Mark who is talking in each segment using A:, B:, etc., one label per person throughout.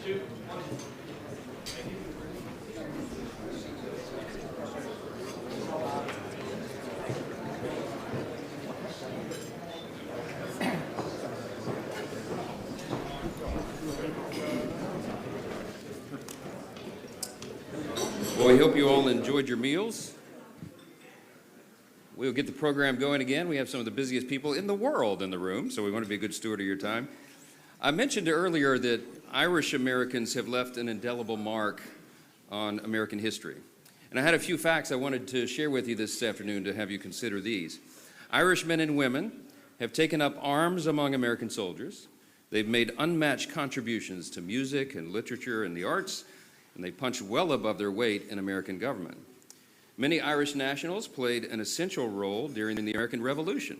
A: Well, we hope you all enjoyed your meals. We'll get the program going again. We have some of the busiest people in the world in the room, so we want to be a good steward of your time. I mentioned earlier that Irish Americans have left an indelible mark on American history. And I had a few facts I wanted to share with you this afternoon to have you consider these. Irish men and women have taken up arms among American soldiers. They've made unmatched contributions to music and literature and the arts, and they punch well above their weight in American government. Many Irish nationals played an essential role during the American Revolution.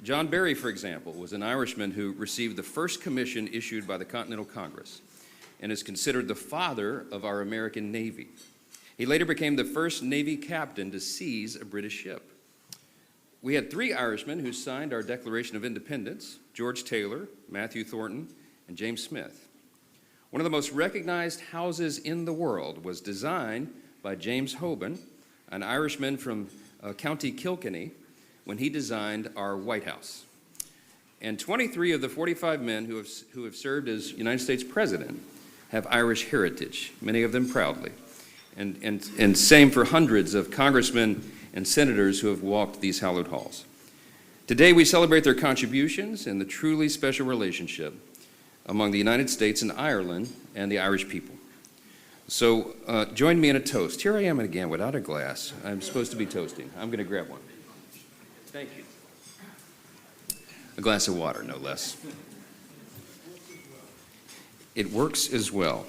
A: John Barry, for example, was an Irishman who received the first commission issued by the Continental Congress and is considered the father of our American Navy. He later became the first Navy captain to seize a British ship. We had 3 Irishmen who signed our Declaration of Independence: George Taylor, Matthew Thornton, and James Smith. One of the most recognized houses in the world was designed by James Hoban, an Irishman from County Kilkenny, when he designed our White House. And 23 of the 45 men who have served as United States President have Irish heritage, many of them proudly. And same for hundreds of congressmen and senators who have walked these hallowed halls. Today we celebrate their contributions and the truly special relationship among the United States and Ireland and the Irish people. So join me in a toast. Here I am again without a glass. I'm supposed to be toasting. I'm going to grab one. Thank you. A glass of water, no less. It works as well.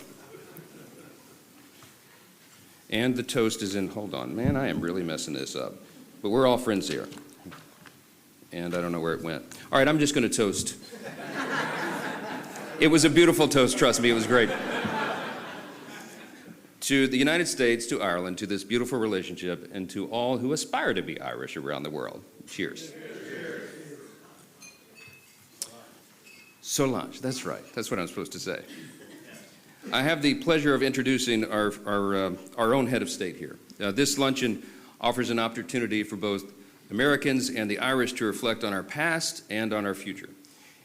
A: And the toast is in, hold on, man, I am really messing this up. But we're all friends here. And I don't know where it went. All right, I'm just going to toast. It was a beautiful toast, trust me, it was great. To the United States, to Ireland, to this beautiful relationship, and to all who aspire to be Irish around the world. Cheers. Solange, that's right. That's what I'm supposed to say. I have the pleasure of introducing our own head of state here. This luncheon offers an opportunity for both Americans and the Irish to reflect on our past and on our future.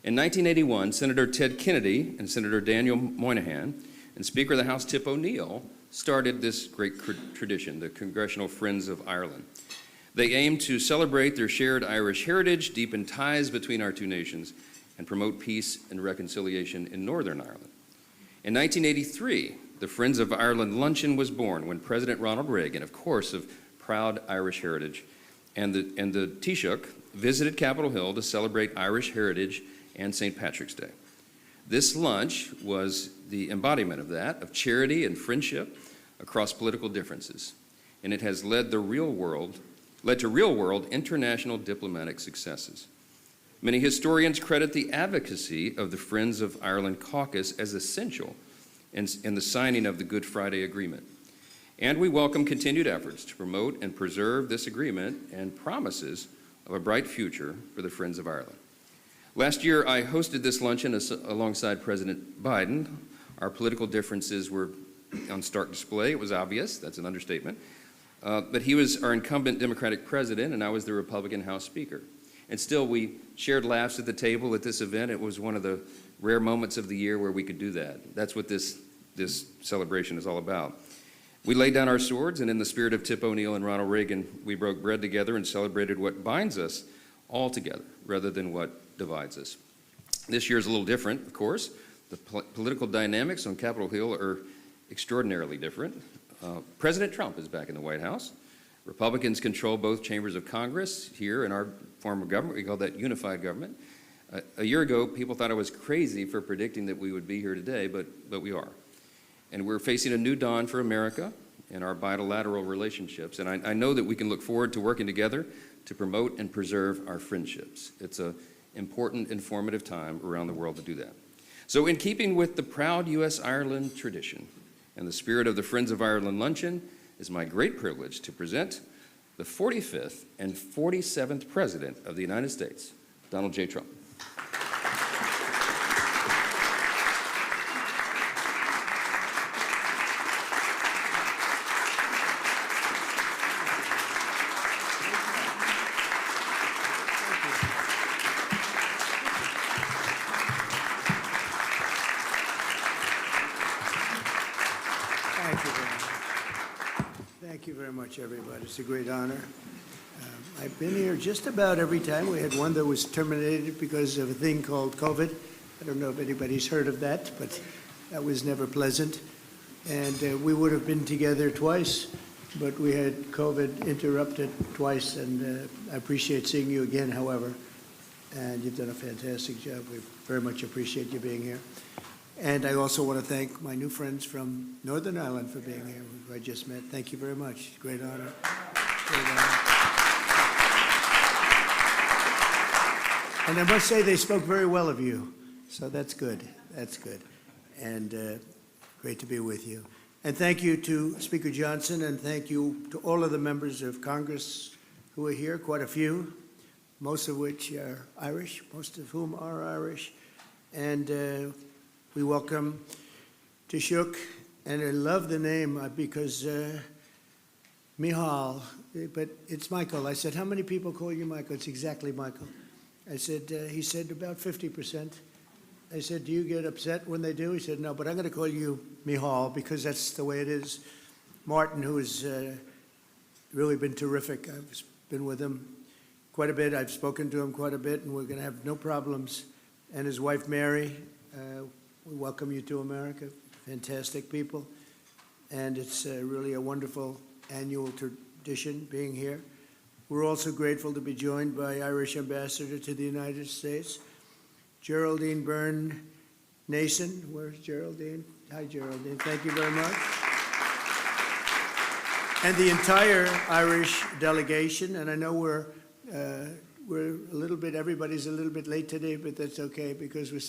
A: In 1981, Senator Ted Kennedy and Senator Daniel Moynihan and Speaker of the House Tip O'Neill started this great tradition, the Congressional Friends of Ireland. They aim to celebrate their shared Irish heritage, deepen ties between our two nations, and promote peace and reconciliation in Northern Ireland. In 1983, the Friends of Ireland Luncheon was born when President Ronald Reagan, of course of proud Irish heritage, and the Tishuk visited Capitol Hill to celebrate Irish heritage and St. Patrick's Day. This lunch was the embodiment of that, of charity and friendship across political differences, and it has led to real-world international diplomatic successes. Many historians credit the advocacy of the Friends of Ireland caucus as essential in the signing of the Good Friday Agreement. And we welcome continued efforts to promote and preserve this agreement and promises of a bright future for the Friends of Ireland. Last year, I hosted this luncheon alongside President Biden. Our political differences were on stark display. It was obvious. That's an understatement. But he was our incumbent Democratic president, and I was the Republican House Speaker. And still, we shared laughs at the table at this event. It was one of the rare moments of the year where we could do that. That's what this celebration is all about. We laid down our swords, and in the spirit of Tip O'Neill and Ronald Reagan, we broke bread together and celebrated what binds us all together, rather than what divides us. This year is a little different, of course. The political dynamics on Capitol Hill are extraordinarily different. President Trump is back in the White House. Republicans control both chambers of Congress. Here in our form of government, we call that unified government. A year ago, people thought I was crazy for predicting that we would be here today, but we are. And we're facing a new dawn for America and our bilateral relationships. And I know that we can look forward to working together to promote and preserve our friendships. It's an important, informative time around the world to do that. So in keeping with the proud U.S.-Ireland tradition and the spirit of the Friends of Ireland Luncheon, it's my great privilege to present the 45th and 47th President of the United States, Donald J. Trump.
B: very much, everybody. It's a great honor. I've been here just about every time. We had one that was terminated because of a thing called COVID. I don't know if anybody's heard of that, but that was never pleasant. And we would have been together twice, but we had COVID interrupted twice, and I appreciate seeing you again, however. And you've done a fantastic job. We very much appreciate you being here. And I also want to thank my new friends from Northern Ireland for being here, who I just met. Thank you very much. Great honor. Great honor. And I must say they spoke very well of you. So that's good. That's good. And great to be with you. And thank you to Speaker Johnson, and thank you to all of the members of Congress who are here, quite a few, most of which are Irish, most of whom are Irish. And we welcome Tishuk, and I love the name because Micheál, but it's Michael. I said, how many people call you Michael? It's exactly Michael. I said, he said, about 50%. I said, do you get upset when they do? He said, no, but I'm going to call you Micheál because that's the way it is. Martin, who has really been terrific. I've been with him quite a bit. I've spoken to him quite a bit, and we're going to have no problems. And his wife, Mary, we welcome you to America. Fantastic people. And it's really a wonderful annual tradition being here. We're also grateful to be joined by Irish Ambassador to the United States, Geraldine Byrne Nason. Where's Geraldine? Hi, Geraldine. Thank you very much. And the entire Irish delegation. And I know we're a little bit, everybody's a little bit late today, but that's okay because we're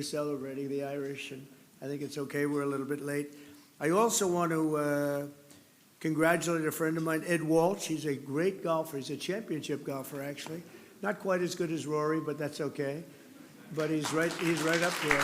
B: celebrating the Irish, and I think it's okay we're a little bit late. I also want to congratulate a friend of mine, Ed Walsh. He's a great golfer. He's a championship golfer, actually. Not quite as good as Rory, but that's okay. But he's right up there.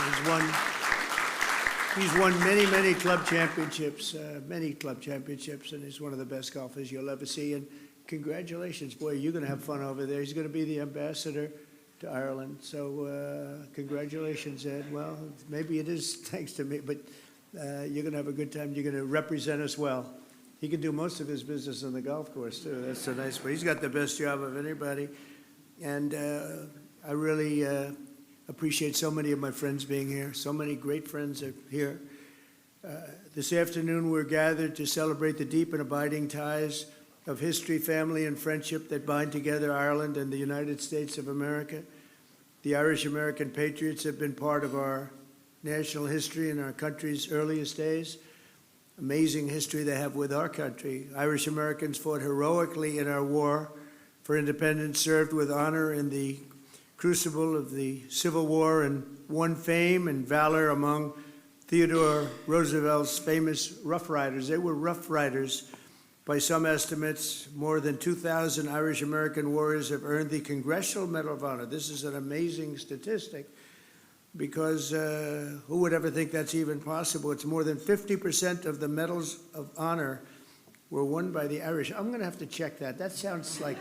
B: He's won many club championships, and he's one of the best golfers you'll ever see. And congratulations, boy, you're going to have fun over there. He's going to be the ambassador to Ireland. So congratulations, Ed. Well, maybe it is thanks to me, but you're going to have a good time. You're going to represent us well. He can do most of his business on the golf course, too. That's so nice. But he's got the best job of anybody. And I really appreciate so many of my friends being here. So many great friends are here. This afternoon, we're gathered to celebrate the deep and abiding ties of history, family, and friendship that bind together Ireland and the United States of America. The Irish-American patriots have been part of our national history in our country's earliest days. Amazing history they have with our country. Irish Americans fought heroically in our war for independence, served with honor in the crucible of the Civil War, and won fame and valor among Theodore Roosevelt's famous Rough Riders. They were Rough Riders. By some estimates, more than 2,000 Irish-American warriors have earned the Congressional Medal of Honor. This is an amazing statistic because who would ever think that's even possible? It's more than 50% of the medals of honor were won by the Irish. I'm going to have to check that. That sounds like,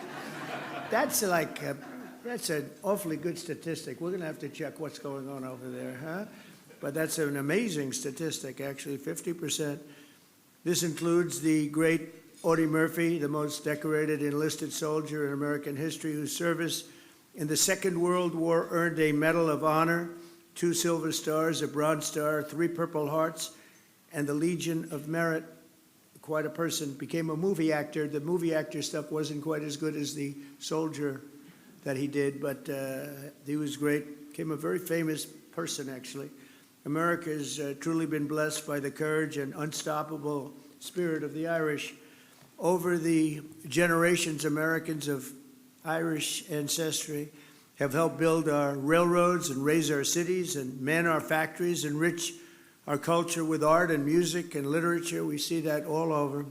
B: that's an awfully good statistic. We're going to have to check what's going on over there, huh? But that's an amazing statistic, actually, 50%. This includes the great Audie Murphy, the most decorated enlisted soldier in American history, whose service in the Second World War earned a Medal of Honor, 2 Silver Stars, a Bronze Star, 3 Purple Hearts, and the Legion of Merit. Quite a person. Became a movie actor. The movie actor stuff wasn't quite as good as the soldier that he did, but he was great. Became a very famous person, actually. America has truly been blessed by the courage and unstoppable spirit of the Irish. Over the generations, Americans of Irish ancestry have helped build our railroads and raise our cities and man our factories, enrich our culture with art and music and literature. We see that all over.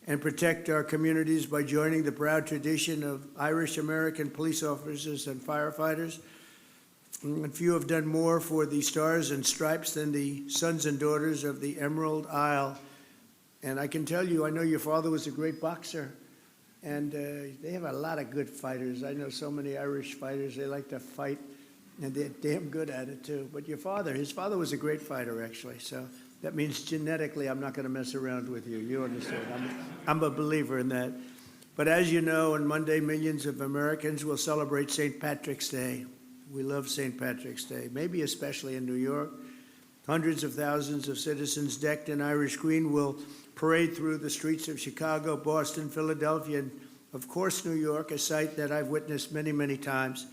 B: And protect our communities by joining the proud tradition of Irish-American police officers and firefighters. And few have done more for the Stars and Stripes than the sons and daughters of the Emerald Isle. And I can tell you, I know your father was a great boxer, and they have a lot of good fighters. I know so many Irish fighters, they like to fight, and they're damn good at it too. But his father was a great fighter, actually. So That means genetically I'm not going to mess around with you. You understand? I'm a believer in that. But as you know, on Monday, millions of Americans will celebrate St. Patrick's Day. We love St. Patrick's Day, maybe especially in New York. Hundreds of thousands of citizens decked in Irish green will parade through the streets of Chicago, Boston, Philadelphia, and of course New York, a sight that I've witnessed many, many times.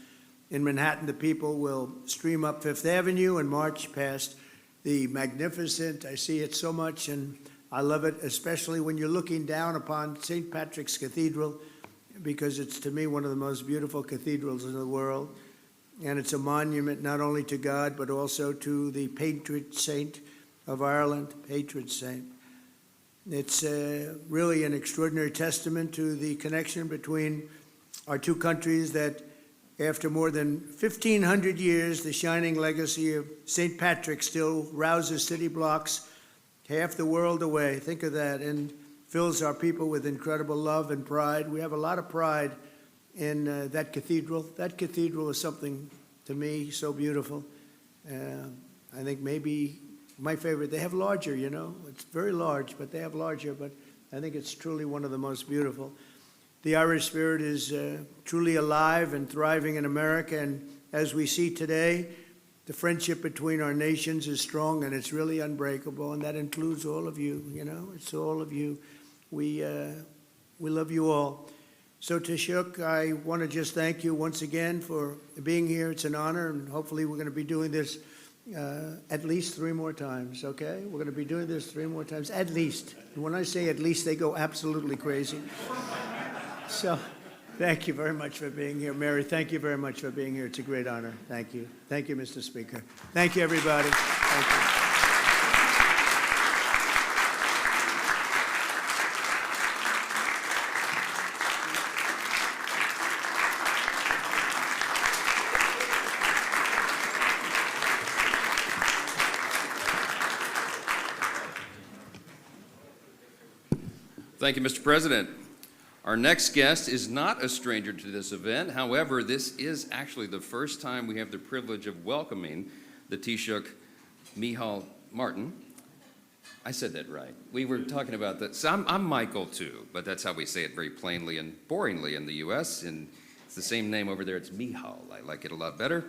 B: In Manhattan, the people will stream up Fifth Avenue and march past the magnificent, I see it so much, and I love it, especially when you're looking down upon St. Patrick's Cathedral, because it's, to me, one of the most beautiful cathedrals in the world. And it's a monument not only to God, but also to the patron saint of Ireland, patron saint. It's really an extraordinary testament to the connection between our two countries that after more than 1,500 years, the shining legacy of St. Patrick still rouses city blocks half the world away. Think of that, and fills our people with incredible love and pride. We have a lot of pride in that cathedral. That cathedral is something, to me, so beautiful. I think maybe my favorite, they have larger, you know. It's very large, but they have larger, but I think it's truly one of the most beautiful. The Irish spirit is truly alive and thriving in America, and as we see today, the friendship between our nations is strong and it's really unbreakable, and that includes all of you, you know, it's all of you. We love you all. So Tishuk, I want to just thank you once again for being here. It's an honor, and hopefully we're going to be doing this at least 3 more times, okay? We're going to be doing this 3 more times, at least. And when I say at least, they go absolutely crazy. So thank you very much for being here. Mary, thank you very much for being here. It's a great honor. Thank you. Thank you, Mr. Speaker. Thank you, everybody. Thank you.
A: Thank you, Mr. President. Our next guest is not a stranger to this event. However, this is actually the first time we have the privilege of welcoming the Tishuk Micheál Martin. I said that right. We were talking about that. So I'm Michael too, but that's how we say it very plainly and boringly in the U.S. And it's the same name over there. It's Micheál. I like it a lot better.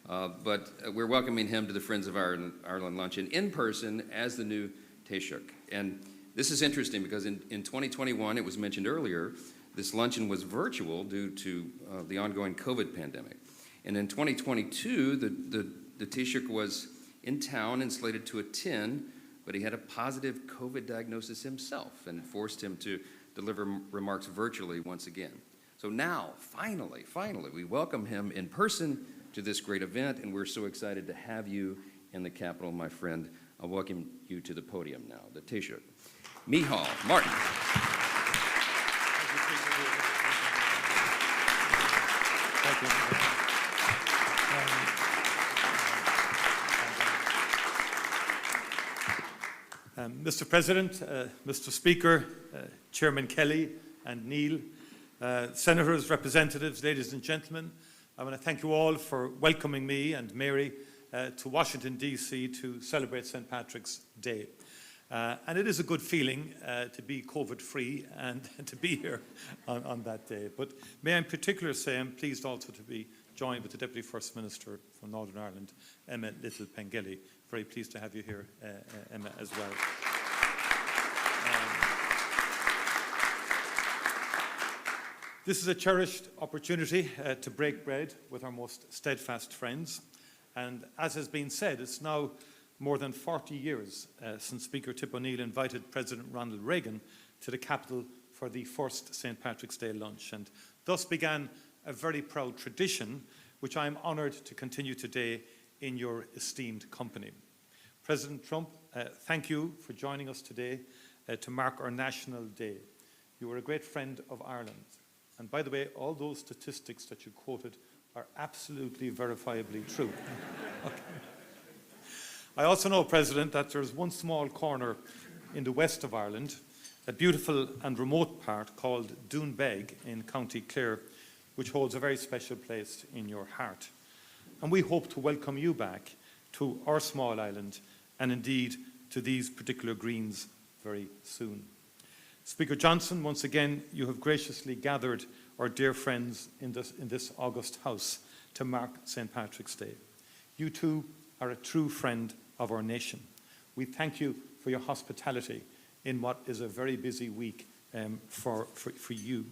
A: But we're welcoming him to the Friends of Ireland Luncheon in person as the new Tishuk. And this is interesting because in 2021, it was mentioned earlier, this luncheon was virtual due to the ongoing COVID pandemic. And in 2022, the Tishuk was in town and slated to attend, but he had a positive COVID diagnosis himself, and it forced him to deliver remarks virtually once again. So now, finally, we welcome him in person to this great event, and we're so excited to have you in the Capitol, my friend. I'll welcome you to the podium now, the Tishuk. Micheál Martin.
C: Thank you. Mr. President, Mr. Speaker, Chairman Kelly and Neil, Senators, representatives, ladies and gentlemen, I want to thank you all for welcoming me and Mary to Washington, D.C. to celebrate St. Patrick's Day. And it is a good feeling to be COVID-free and to be here on that day. But may I in particular say I'm pleased also to be joined with the Deputy First Minister from Northern Ireland, Emma Little-Pengelly. Very pleased to have you here, Emma, as well. This is a cherished opportunity to break bread with our most steadfast friends. And as has been said, it's now more than 40 years since Speaker Tip O'Neill invited President Ronald Reagan to the Capitol for the first St. Patrick's Day lunch, and thus began a very proud tradition, which I am honoured to continue today in your esteemed company. President Trump, thank you for joining us today to mark our National Day. You are a great friend of Ireland. And by the way, all those statistics that you quoted are absolutely verifiably true. Okay. I also know, President, that there's one small corner in the west of Ireland, a beautiful and remote part called Doonbeg in County Clare, which holds a very special place in your heart. And we hope to welcome you back to our small island and indeed to these particular greens very soon. Speaker Johnson, once again, you have graciously gathered our dear friends in this august house to mark St. Patrick's Day. You too are a true friend of our nation. We thank you for your hospitality in what is a very busy week for you.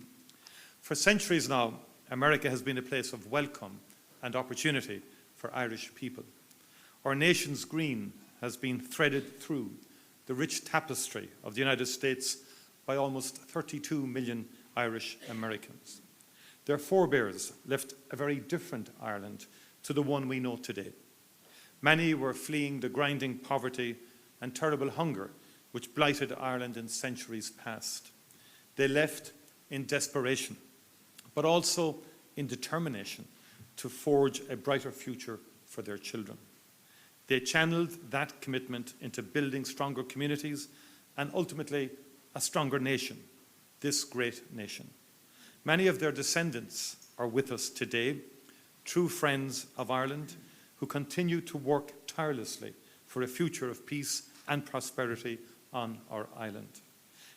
C: For centuries now, America has been a place of welcome and opportunity for Irish people. Our nation's green has been threaded through the rich tapestry of the United States by almost 32 million Irish Americans. Their forebears left a very different Ireland to the one we know today. Many were fleeing the grinding poverty and terrible hunger which blighted Ireland in centuries past. They left in desperation, but also in determination to forge a brighter future for their children. They channeled that commitment into building stronger communities and ultimately a stronger nation, this great nation. Many of their descendants are with us today, true friends of Ireland who continue to work tirelessly for a future of peace and prosperity on our island.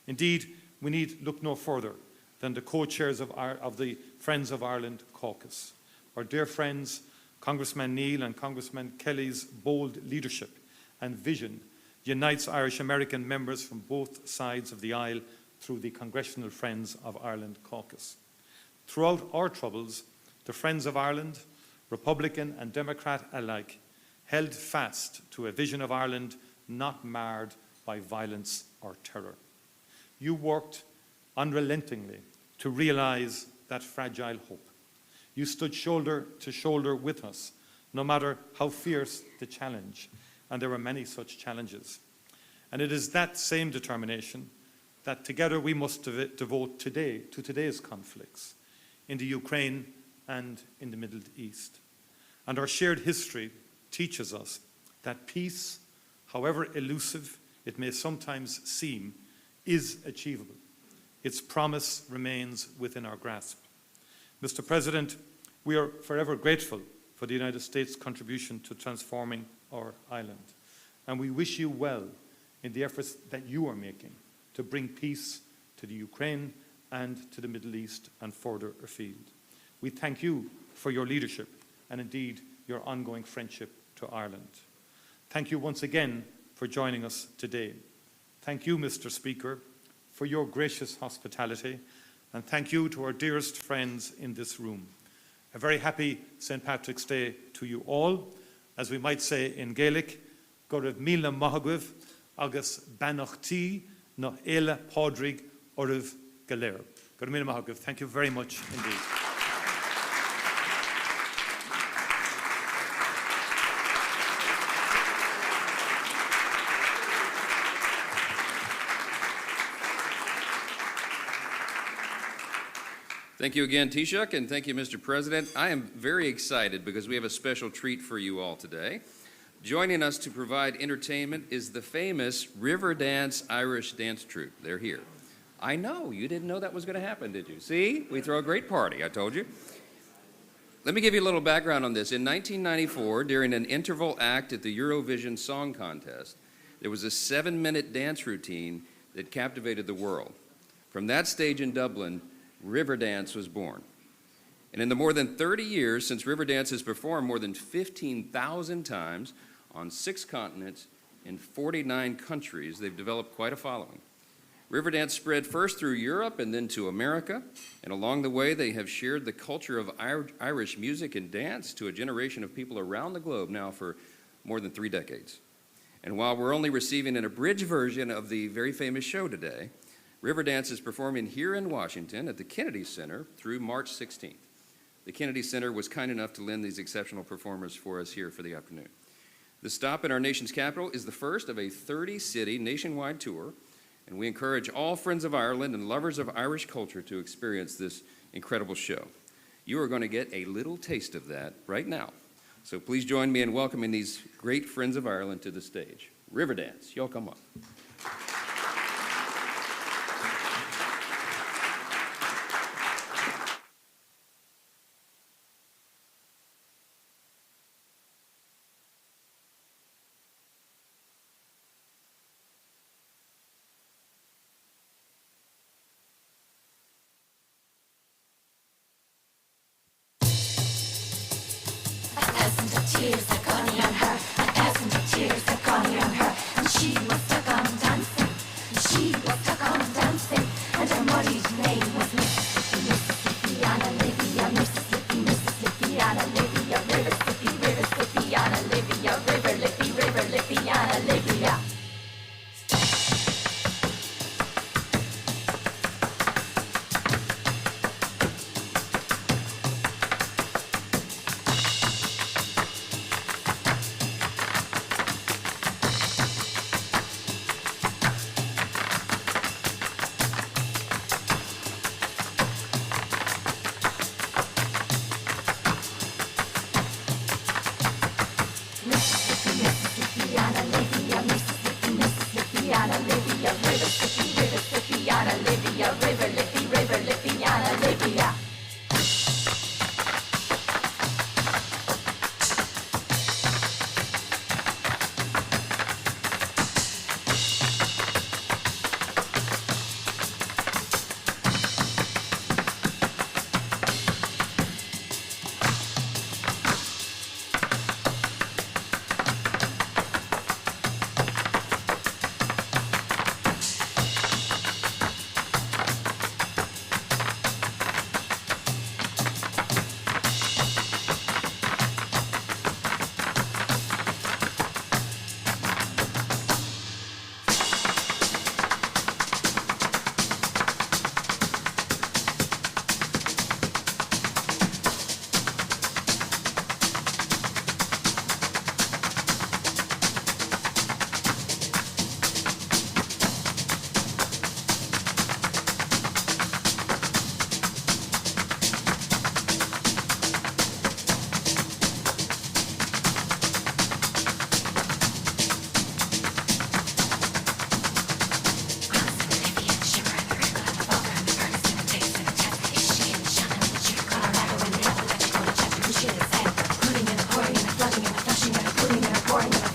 C: Indeed, we need look no further than the co-chairs of the Friends of Ireland caucus. Our dear friends, Congressman Neil and Congressman Kelly's bold leadership and vision unites Irish American members from both sides of the aisle through the Congressional Friends of Ireland caucus. Throughout our troubles, the Friends of Ireland, Republican and Democrat alike, held fast to a vision of Ireland not marred by violence or terror. You worked unrelentingly to realise that fragile hope. You stood shoulder to shoulder with us, no matter how fierce the challenge, and there were many such challenges. And it is that same determination that together we must devote today to today's conflicts in the Ukraine and in the Middle East. And our shared history teaches us that peace, however elusive it may sometimes seem, is achievable. Its promise remains within our grasp. Mr. President, we are forever grateful for the United States' contribution to transforming our island, and we wish you well in the efforts that you are making to bring peace to the Ukraine and to the Middle East and further afield. We thank you for your leadership and indeed your ongoing friendship to Ireland. Thank you once again for joining us today. Thank you, Mr. Speaker, for your gracious hospitality, and thank you to our dearest friends in this room. A very happy St. Patrick's Day to you all. As we might say in Gaelic, go raibh míle maithagh agus bannachtí na éile pádraig oraibh go léir. Go raibh míle maithagh. Thank you very much indeed.
A: Thank you again, Tishuk, and thank you, Mr. President. I am very excited because we have a special treat for you all today. Joining us to provide entertainment is the famous Riverdance Irish dance troupe. They're here. I know, you didn't know that was going to happen, did you? See, we throw a great party, I told you. Let me give you a little background on this. In 1994, during an interval act at the Eurovision Song Contest, there was a 7-minute dance routine that captivated the world. From that stage in Dublin, Riverdance was born. And in the more than 30 years since Riverdance has performed more than 15,000 times on 6 continents in 49 countries, they've developed quite a following. Riverdance spread first through Europe and then to America, and along the way they have shared the culture of Irish music and dance to a generation of people around the globe now for more than 3 decades. And while we're only receiving an abridged version of the very famous show today, Riverdance is performing here in Washington at the Kennedy Center through March 16th. The Kennedy Center was kind enough to lend these exceptional performers for us here for the afternoon. The stop in our nation's capital is the first of a 30-city nationwide tour, and we encourage all friends of Ireland and lovers of Irish culture to experience this incredible show. You are going to get a little taste of that right now. So please join me in welcoming these great friends of Ireland to the stage. Riverdance, y'all come up.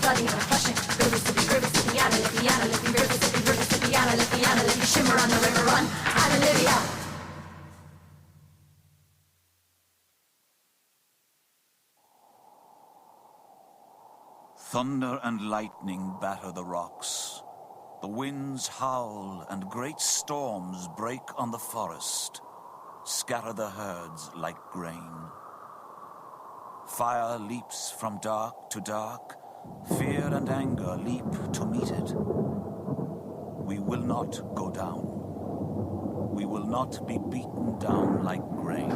D: flooding and flushing. River sipping, Anna lipping, river sipping, Anna lipping, shimmer on the river run, Anna Livia.
E: Thunder and lightning batter the rocks. The winds howl and great storms break on the forest, scatter the herds like grain. Fire leaps from dark to dark, fear and anger leap to meet it. We will not go down. We will not be beaten down like grain.